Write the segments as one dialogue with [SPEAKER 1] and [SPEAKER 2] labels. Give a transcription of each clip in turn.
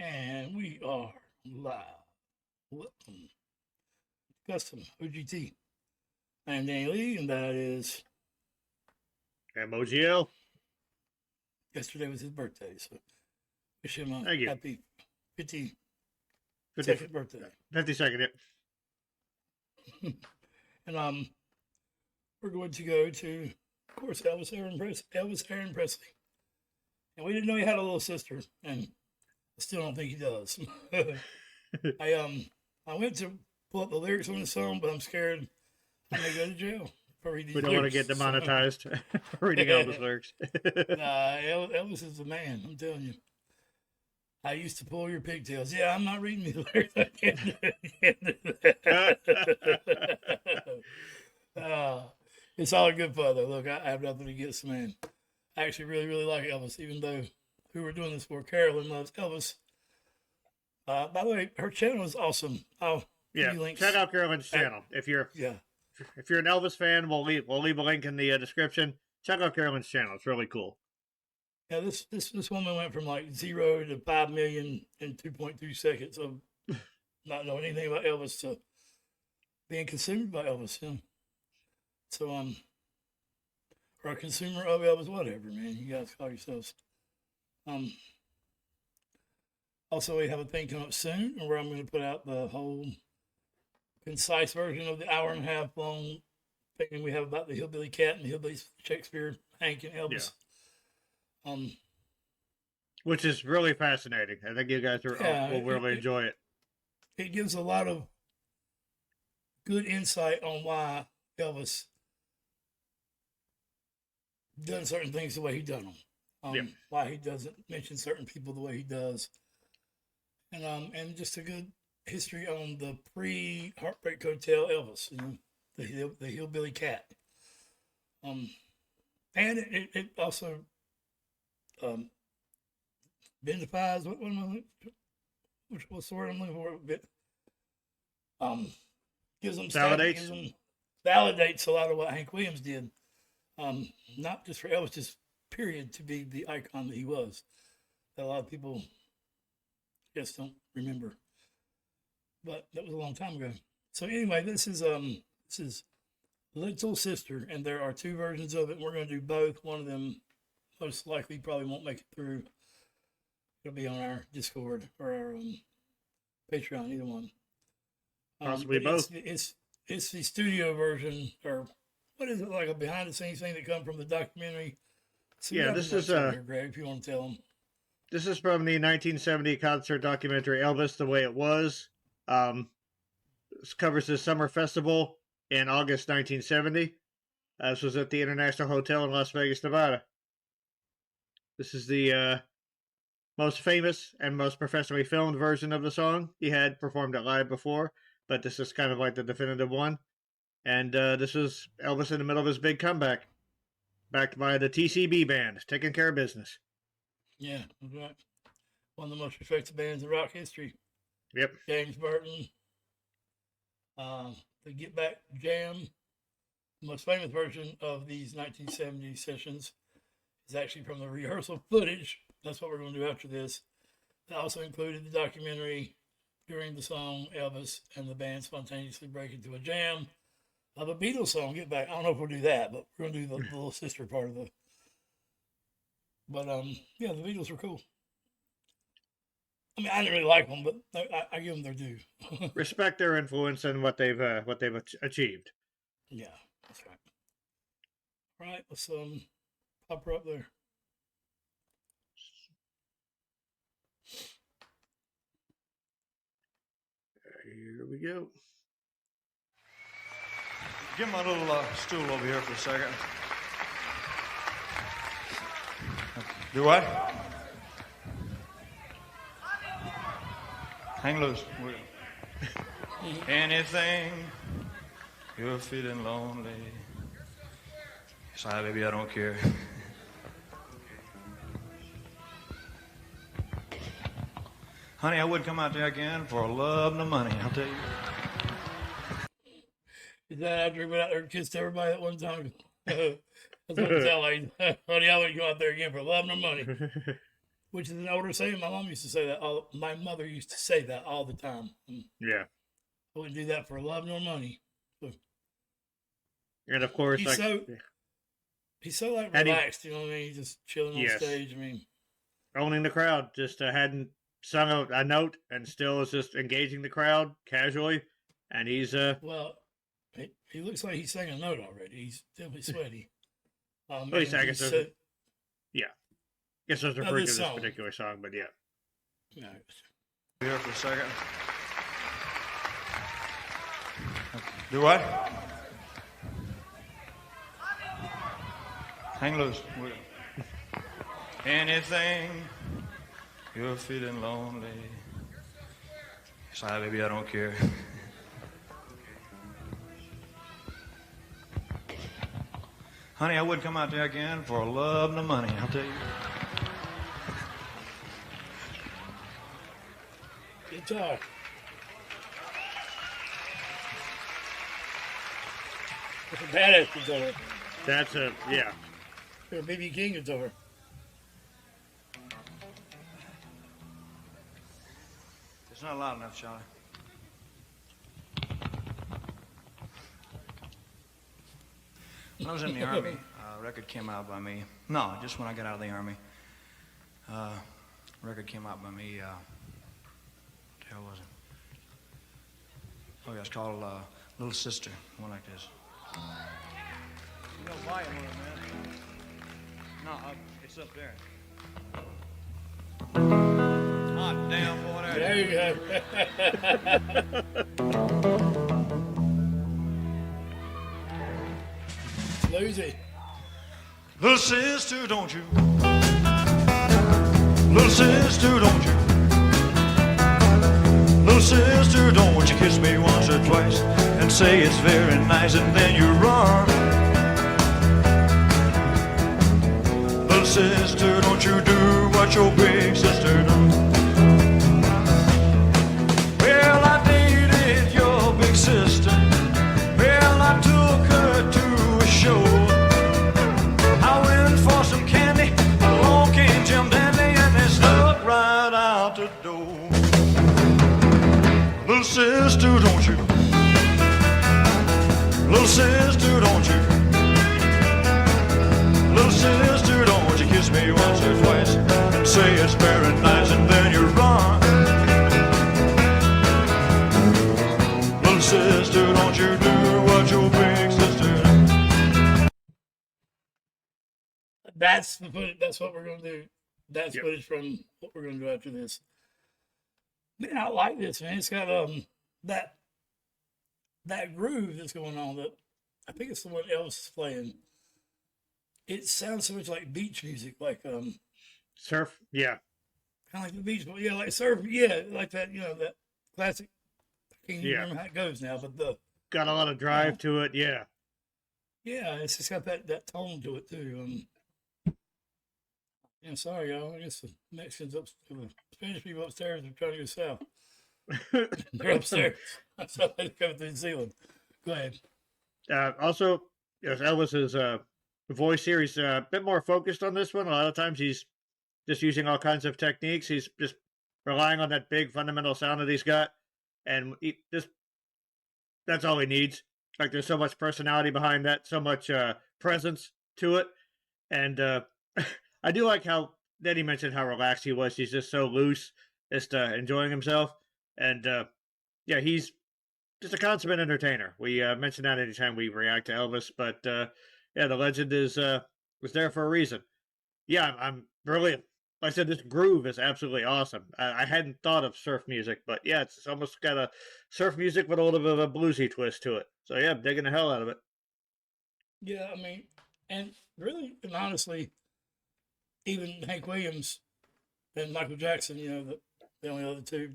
[SPEAKER 1] And we are live. Welcome. Custom OGT. I am Danny Lee, and that is...
[SPEAKER 2] I'm OGL.
[SPEAKER 1] Yesterday was his birthday, so wish him a
[SPEAKER 2] Thank you.
[SPEAKER 1] happy 52nd birthday.
[SPEAKER 2] 52nd, yep.
[SPEAKER 1] And we're going to go to, of course, Elvis Aaron Presley. And we didn't know he had a little sister, and I still don't think he does. I went to pull up the lyrics on the song, but I'm scared I may go to jail for reading these
[SPEAKER 2] We don't want to get demonetized for reading Elvis lyrics.
[SPEAKER 1] Nah, Elvis is the man, I'm telling you. I used to pull your pigtails. Yeah, I'm not reading these lyrics. I can't do that. It's all good fun, though. Look, I have nothing against the man. I actually really, really like Elvis, even though who we're doing this for, Carolyn, loves Elvis. By the way, her channel is awesome. I'll give you links.
[SPEAKER 2] Check out Carolyn's channel. If you're an Elvis fan, we'll leave a link in the description. Check out Carolyn's channel. It's really cool.
[SPEAKER 1] Yeah, this woman went from like 0 to 5 million in 2.2 seconds of not knowing anything about Elvis to being consumed by Elvis. Yeah. So or a consumer of Elvis, whatever, man. You guys call yourselves. Also, we have a thing coming up soon where I'm going to put out the whole concise version of the hour-and-a-half long thing we have about the Hillbilly Cat and the Hillbilly Shakespeare, Hank and Elvis. Yeah.
[SPEAKER 2] Which is really fascinating. I think you guys will really enjoy it.
[SPEAKER 1] It gives a lot of good insight on why Elvis done certain things the way he done them. Why he doesn't mention certain people the way he does. And just a good history on the pre-Heartbreak Hotel Elvis, the Hillbilly Cat. And it also identifies what's the word I'm looking for? Gives them validates a lot of what Hank Williams did. Not just for Elvis, just period, to be the icon that he was. That a lot of people just don't remember. But that was a long time ago. So anyway, this is Little Sister, and there are two versions of it, and we're going to do both. One of them most likely probably won't make it through. It'll be on our Discord or our Patreon, either one.
[SPEAKER 2] Possibly both.
[SPEAKER 1] It's the studio version, or what is it, like a behind-the-scenes thing that come from the documentary? So
[SPEAKER 2] this is
[SPEAKER 1] here, Greg, if you want to tell them.
[SPEAKER 2] This is from the 1970 concert documentary Elvis: The Way It Was. This covers the summer festival in August 1970. This was at the International Hotel in Las Vegas, Nevada. This is the most famous and most professionally filmed version of the song. He had performed it live before, but this is kind of like the definitive one. And this was Elvis in the middle of his big comeback, backed by the TCB band, taking care of business.
[SPEAKER 1] Yeah, that's right. One of the most respected bands in rock history.
[SPEAKER 2] Yep.
[SPEAKER 1] James Burton. The Get Back Jam. The most famous version of these 1970 sessions is actually from the rehearsal footage. That's what we're going to do after this. It also included the documentary during the song Elvis and the band spontaneously break into a jam of a Beatles song, Get Back. I don't know if we'll do that, but we're going to do the Little Sister part of it. But, the Beatles were cool. I mean, I didn't really like them, but I give them their due.
[SPEAKER 2] Respect their influence and what they've achieved.
[SPEAKER 1] Yeah, that's right. All right, let's pop her up there.
[SPEAKER 2] Here we go.
[SPEAKER 3] Give my little stool over here for a second. Do what? Hang loose. Anything you're feeling lonely. Sorry, baby, I don't care. Honey, I wouldn't come out there again for love nor money, I'll tell you.
[SPEAKER 1] Is that after he went out there and kissed everybody at one time? That's what it sounds like. Honey, I wouldn't go out there again for love nor money. which is an older saying. My mom used to say that. My mother used to say that all the time.
[SPEAKER 2] Yeah.
[SPEAKER 1] I wouldn't do that for love nor money. So,
[SPEAKER 2] And of course,
[SPEAKER 1] he's so like
[SPEAKER 2] And
[SPEAKER 1] relaxed. You know what I mean? He's just chilling on
[SPEAKER 2] Yes.
[SPEAKER 1] stage. I mean,
[SPEAKER 2] owning the crowd, just hadn't sung a note and still is just engaging the crowd casually. And he's
[SPEAKER 1] well, he looks like he's sang a note already. He's definitely sweaty.
[SPEAKER 2] Well, he's sang it,
[SPEAKER 1] he's
[SPEAKER 2] so- yeah. Guess I was referring to
[SPEAKER 1] this
[SPEAKER 2] this
[SPEAKER 1] song.
[SPEAKER 2] particular song, but yeah.
[SPEAKER 1] no,
[SPEAKER 3] Here for a second. Do what? Hang loose. Anything you're feeling lonely. Sorry, baby, I don't care. Honey, I would come out there again for love and the money, I'll tell you.
[SPEAKER 1] guitar. It's a badass guitar.
[SPEAKER 2] That's a, yeah.
[SPEAKER 1] Or a BB King guitar.
[SPEAKER 3] It's not loud enough, Charlie. When I was in the Army, a record came out by me. No, just when I got out of the Army. Record came out by me, what the hell was it? Oh yeah, it's called Little Sister, one like this. You got volume on it, man. No, it's up there. Hot damn, boy,
[SPEAKER 1] There you go. Lose it.
[SPEAKER 3] Little sister, don't you? Little sister, don't you? Little sister, don't you kiss me once or twice and say it's very nice and then you run. Little sister, don't you do what your big sister does. Well, I dated your big sister. Well, I took her to a show. I went for some candy. Along came Jim Dandy and they snuck right out the door. Little sister, don't you? Little sister, don't you? Little sister, don't you kiss me once or twice and say it's very nice and then you run. Little sister, don't you do what your big sister does.
[SPEAKER 1] That's the footage. That's what we're gonna do. That's
[SPEAKER 2] Yep.
[SPEAKER 1] footage from what we're gonna do after this. Man, I like this, man. It's got that groove that's going on. That I think it's the one Elvis is playing. It sounds so much like beach music, like
[SPEAKER 2] Surf, yeah.
[SPEAKER 1] kind of like the beach, but yeah, like surf, yeah, like that. You know that classic. I can't even
[SPEAKER 2] Yeah.
[SPEAKER 1] remember how it goes now, but the
[SPEAKER 2] Got a lot of drive to it, yeah.
[SPEAKER 1] yeah, it's just got that tone to it too. Yeah, sorry, y'all. I guess the Mexicans the Spanish people upstairs are trying to go south. They're upstairs. So they're coming through the ceiling. Go ahead.
[SPEAKER 2] Also, yes, Elvis's voice here, he's a bit more focused on this one. A lot of times he's just using all kinds of techniques. He's just relying on that big fundamental sound that he's got. And that's all he needs. Like, there's so much personality behind that, so much presence to it. And I do like how Denny mentioned how relaxed he was. He's just so loose, just enjoying himself. And yeah, he's just a consummate entertainer. We mention that anytime we react to Elvis, but yeah, the legend is was there for a reason. Yeah, I'm brilliant. Like I said, this groove is absolutely awesome. I hadn't thought of surf music, but yeah, it's almost got a surf music with a little bit of a bluesy twist to it. So yeah, I'm digging the hell out of it.
[SPEAKER 1] Yeah, I mean, and really, and honestly, even Hank Williams and Michael Jackson, you know, the only other two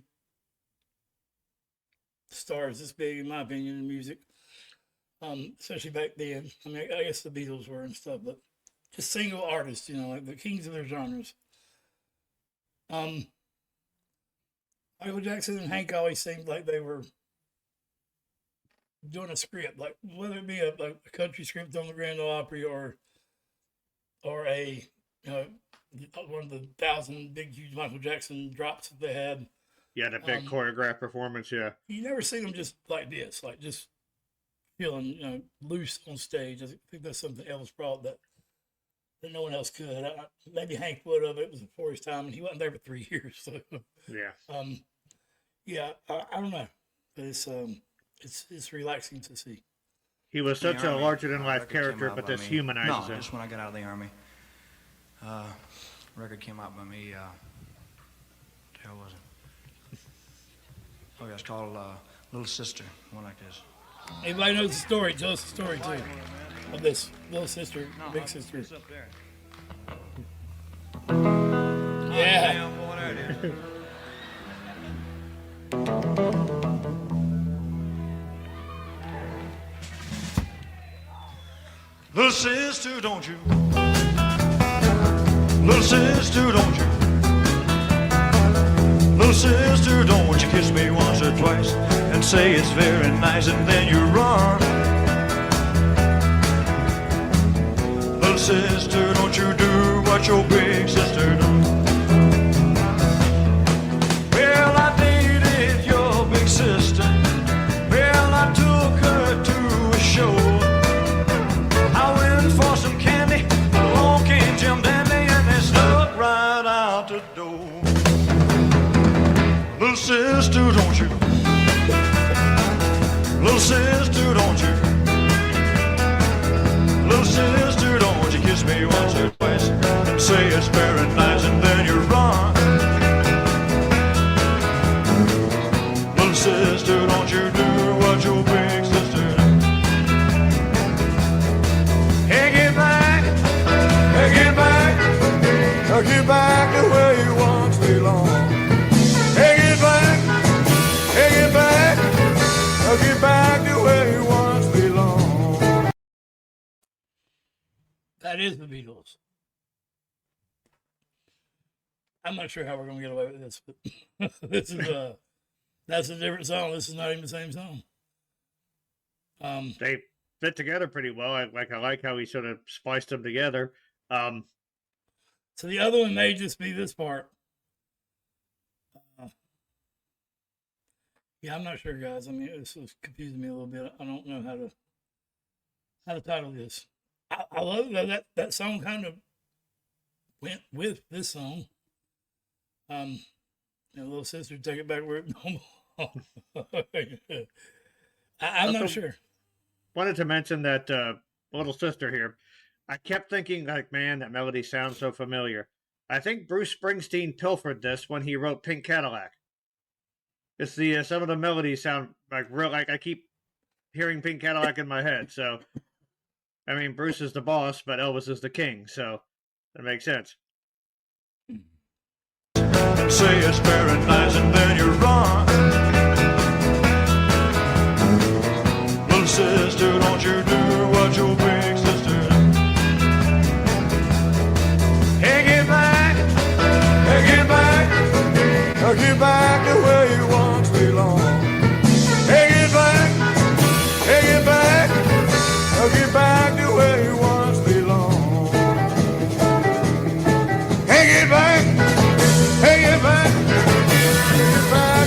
[SPEAKER 1] stars this big, in my opinion, in music, especially back then. I mean, I guess the Beatles were and stuff, but just single artists, you know, like the kings of their genres. Michael Jackson and Hank always seemed like they were doing a script, like whether it be a country script on the Grand Ole Opry or a, you know, one of the 1,000 big, huge Michael Jackson drops that they had.
[SPEAKER 2] Yeah, the big choreographed performance. Yeah,
[SPEAKER 1] You never see them just like this, like just feeling loose on stage. I think that's something Elvis brought that no one else could. Maybe Hank would have. It was before his time, and he wasn't there for 3 years. So
[SPEAKER 2] yeah.
[SPEAKER 1] I don't know, but it's relaxing to see.
[SPEAKER 2] He was such a larger than life character, but this humanizes
[SPEAKER 4] No,
[SPEAKER 2] him.
[SPEAKER 4] just when I got out of the Army. Record came out by me, what the hell was it? Oh yeah, it's called Little Sister, one like this.
[SPEAKER 1] Anybody knows the story? Tell us the story too of this little sister, big sister.
[SPEAKER 4] It's up there.
[SPEAKER 1] Yeah.
[SPEAKER 4] Damn, boy, there it is. Little sister, don't you? Little sister, don't you? Little sister, don't you kiss me once or twice and say it's very nice and then you run. Little sister, don't you do what your big sister does. Well, I dated your big sister. Well, I took her to a show. I went for some candy, along came Jim Dandy, and they snuck right out the door. Little sister, don't you? Little sister, don't you? Little sister, don't you kiss me once or twice and say it's very nice and then you run. Little sister, don't you do what your big sister does. Hey, get back, get back to where you once belonged. Hey, get back to where you once belonged.
[SPEAKER 1] That is the Beatles. I'm not sure how we're gonna get away with this, but this is that's a different song. This is not even the same song.
[SPEAKER 2] They fit together pretty well. I like how he sort of spliced them together.
[SPEAKER 1] So the other one may just be this part. Yeah, I'm not sure, guys. I mean, this was confusing me a little bit. I don't know how to title this. I love that that song kind of went with this song. Little sister, take it back where it belongs. I'm not sure.
[SPEAKER 2] Wanted to mention that little sister here. I kept thinking, like, man, that melody sounds so familiar. I think Bruce Springsteen pilfered this when he wrote Pink Cadillac. It's the some of the melodies sound like real. Like I keep hearing Pink Cadillac in my head. So, I mean, Bruce is the boss, but Elvis is the king. So that makes sense.
[SPEAKER 4] Say it's very nice and then you run. Little sister, don't you do what your big sister does. Hey, get back to where you once belonged. Hey, get back to where you once belonged. Hey, get back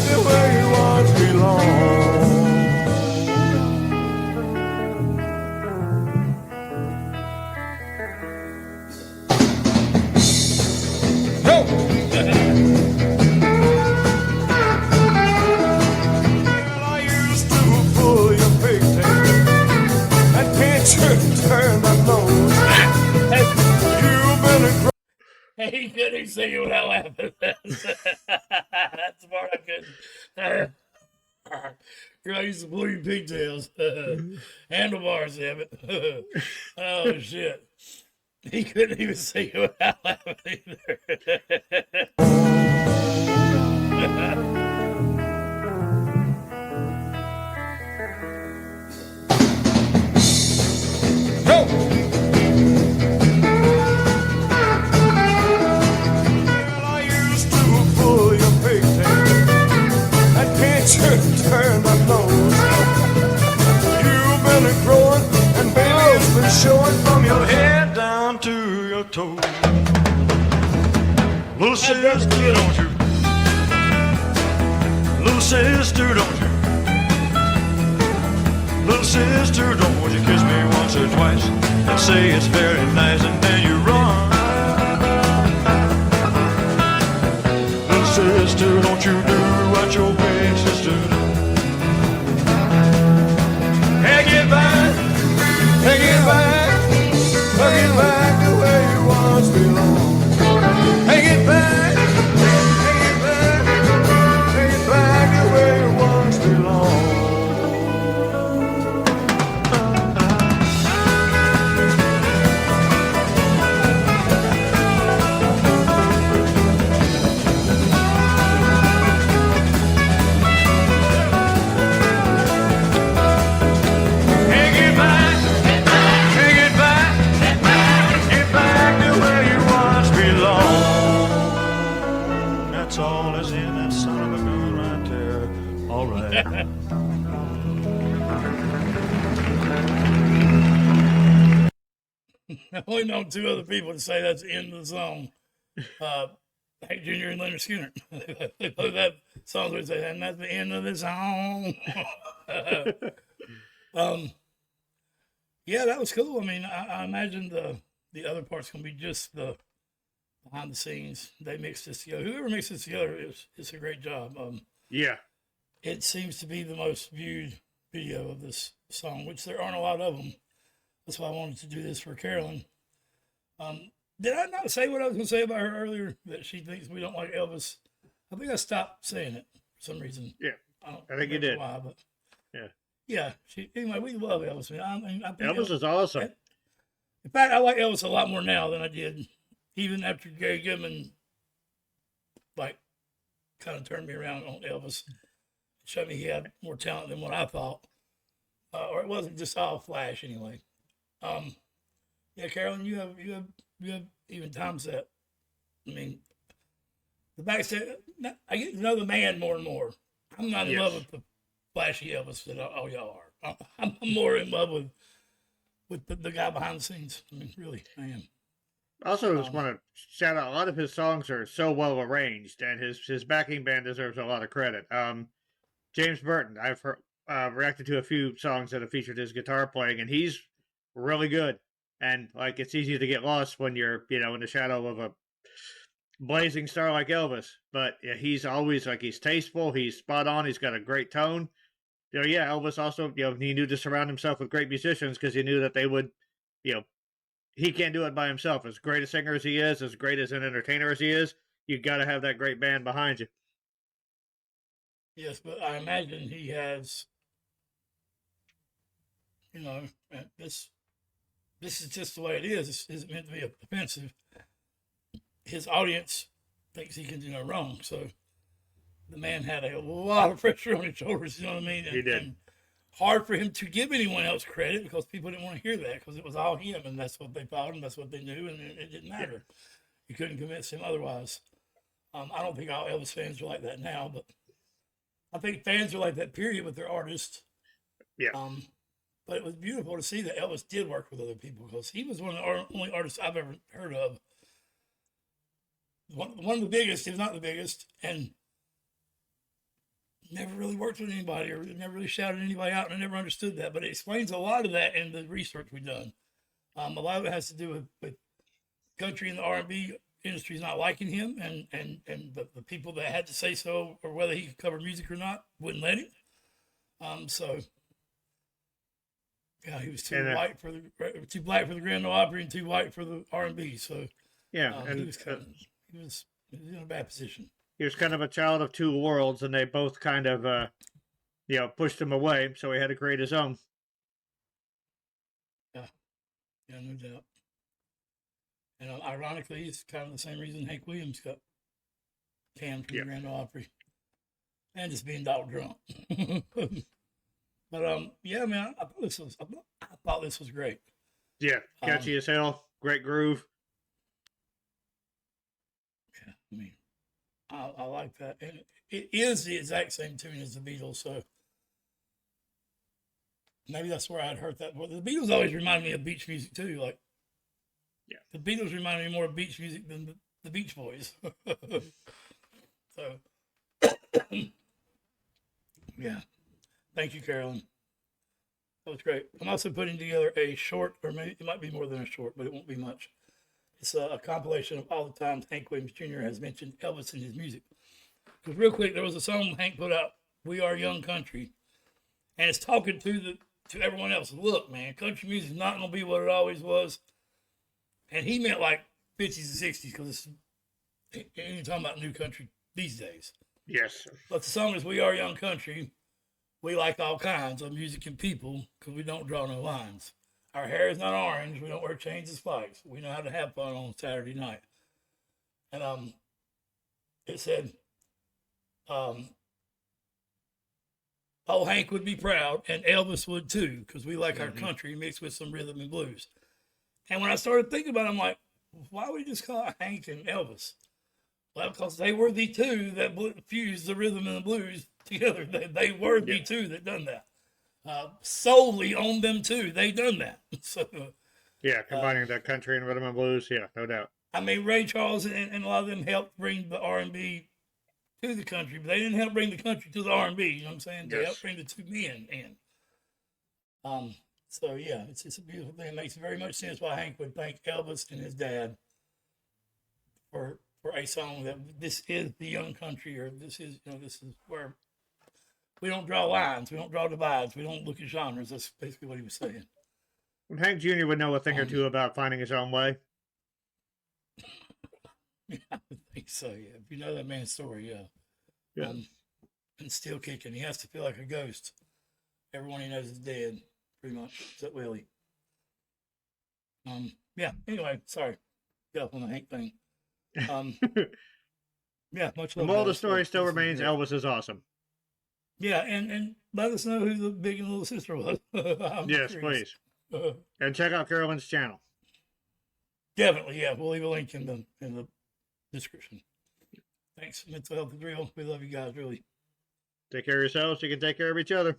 [SPEAKER 4] to where you once belonged. Well, I used to pull your pigtail and pinch you, turn my nose. You've been a
[SPEAKER 1] He couldn't sing it without laughing. That's the part I couldn't. Girl, I used to blow your pigtails. Handlebars, damn it. Oh, shit. He couldn't even sing it without laughing either.
[SPEAKER 4] Turn my nose. You've been growing, and baby, it's been showing from your head down to your toes.
[SPEAKER 3] sister, don't you? Little sister, don't you? Little sister, don't you kiss me once or twice and say it's very nice and then you run. Little sister, don't you do what your big sister do. Hey, get back the way you once belonged. Hey, get back the way you once belonged.
[SPEAKER 1] I only know two other people to say that's the end of the song. Hank Jr. and Leonard Skinner. They play that song where they say, and that's the end of the song. Yeah, that was cool. I mean, I imagine the other part's going to be just the behind the scenes. They mixed this together. Whoever mixed this together is a great job.
[SPEAKER 2] Yeah.
[SPEAKER 1] It seems to be the most viewed video of this song, which there aren't a lot of them. That's why I wanted to do this for Carolyn. Did I not say what I was going to say about her earlier? That she thinks we don't like Elvis. I think I stopped saying it for some reason.
[SPEAKER 2] Yeah,
[SPEAKER 1] I
[SPEAKER 2] think you did.
[SPEAKER 1] Why, but
[SPEAKER 2] yeah.
[SPEAKER 1] Yeah. Anyway, we love Elvis. I think
[SPEAKER 2] Elvis is awesome.
[SPEAKER 1] In fact, I like Elvis a lot more now than I did, even after Gary Goodman, like, kind of turned me around on Elvis. Showed me he had more talent than what I thought, or it wasn't just all flash anyway. Yeah, Carolyn, you have even times that. I mean, the backstage. I get to know the man more and more. I'm not in love with the flashy Elvis that all y'all are. I'm more in love with the guy behind the scenes. I mean, really, I am.
[SPEAKER 2] I also just want to shout out, a lot of his songs are so well arranged, and his backing band deserves a lot of credit. James Burton, I've heard, reacted to a few songs that have featured his guitar playing, and he's really good. And like, it's easy to get lost when you're, in the shadow of a blazing star like Elvis. But yeah, he's always like, he's tasteful, he's spot on, he's got a great tone. Yeah, Elvis also, he knew to surround himself with great musicians because he knew that they would, he can't do it by himself. As great a singer as he is, as great as an entertainer as he is, you got to have that great band behind you.
[SPEAKER 1] Yes, but I imagine he has, this is just the way it is. This isn't meant to be offensive. His audience thinks he can do no wrong. So the man had a lot of pressure on his shoulders, you know what I mean?
[SPEAKER 2] He did.
[SPEAKER 1] And hard for him to give anyone else credit because people didn't want to hear that because it was all him and that's what they thought and that's what they knew and it didn't matter. You couldn't convince him otherwise. I don't think all Elvis fans are like that now, but I think fans are like that period with their artists.
[SPEAKER 2] Yeah.
[SPEAKER 1] But it was beautiful to see that Elvis did work with other people because he was one of the only artists I've ever heard of. One of the biggest, if not the biggest, and never really worked with anybody or never really shouted anybody out, and I never understood that. But it explains a lot of that in the research we've done. A lot of it has to do with country and the R&B industry's not liking him, and the people that had to say so or whether he could cover music or not wouldn't let him. So yeah, he was too black for the Grand Ole Opry and too white for the R&B. So
[SPEAKER 2] yeah, and
[SPEAKER 1] he was in a bad position.
[SPEAKER 2] He was kind of a child of two worlds, and they both kind of pushed him away. So he had to create his own.
[SPEAKER 1] Yeah, no doubt. And ironically, it's kind of the same reason Hank Williams got canned from the Grand Ole Opry, and just being dog drunk. But yeah, man, I thought this was great.
[SPEAKER 2] Yeah, catchy as hell, great groove.
[SPEAKER 1] Yeah, I mean, I like that, and it is the exact same tune as the Beatles, so maybe that's where I'd heard that. Well, the Beatles always remind me of beach music too. Like, the Beatles remind me more of beach music than the Beach Boys. So, yeah. Thank you, Carolyn. That was great. I'm also putting together a short, or maybe it might be more than a short, but it won't be much. It's a compilation of all the times Hank Williams Jr. has mentioned Elvis in his music. Because real quick, there was a song Hank put out, "We Are Young Country," and it's talking to everyone else. Look, man, country music is not going to be what it always was. And he meant like 50s and 60s, because you're talking about new country these days.
[SPEAKER 2] Yes.
[SPEAKER 1] But the song is "We Are Young Country." We like all kinds of music and people because we don't draw no lines. Our hair is not orange. We don't wear chains and spikes. We know how to have fun on Saturday night. And it said, "Oh, Hank would be proud, and Elvis would too, because we like our country mixed with some rhythm and blues." And when I started thinking about it, I'm like, why would we just call it Hank and Elvis? Well, because they were the two that fused the rhythm and the blues together. They were the two that done that. Solely on them two, they done that. So,
[SPEAKER 2] yeah, combining the country and rhythm and blues. Yeah, no doubt.
[SPEAKER 1] I mean, Ray Charles and a lot of them helped bring the R&B to the country, but they didn't help bring the country to the R&B. You know what I'm saying? They helped bring the two men in. So yeah, it's a beautiful thing. It makes very much sense why Hank would thank Elvis and his dad for a song that this is the young country, or this is where we don't draw lines, we don't draw divides, we don't look at genres. That's basically what he was saying.
[SPEAKER 2] And Hank Jr. would know a thing or two about finding his own way.
[SPEAKER 1] Yeah, I would think so. Yeah, if you know that man's story, yeah. And still kicking. He has to feel like a ghost. Everyone he knows is dead, pretty much, except Willie. Yeah. Anyway, sorry. Get up on the Hank thing. Yeah, much
[SPEAKER 2] The
[SPEAKER 1] love.
[SPEAKER 2] moral of the
[SPEAKER 1] guys.
[SPEAKER 2] story still
[SPEAKER 1] This is
[SPEAKER 2] remains:
[SPEAKER 1] great.
[SPEAKER 2] Elvis is awesome.
[SPEAKER 1] Yeah, and let us know who the big and little sister was. I'm
[SPEAKER 2] Yes,
[SPEAKER 1] curious.
[SPEAKER 2] please. And check out Carolyn's channel.
[SPEAKER 1] Definitely, yeah. We'll leave a link in the description. Thanks. Mental Health is Real. We love you guys, really.
[SPEAKER 2] Take care of yourselves. You can take care of each other.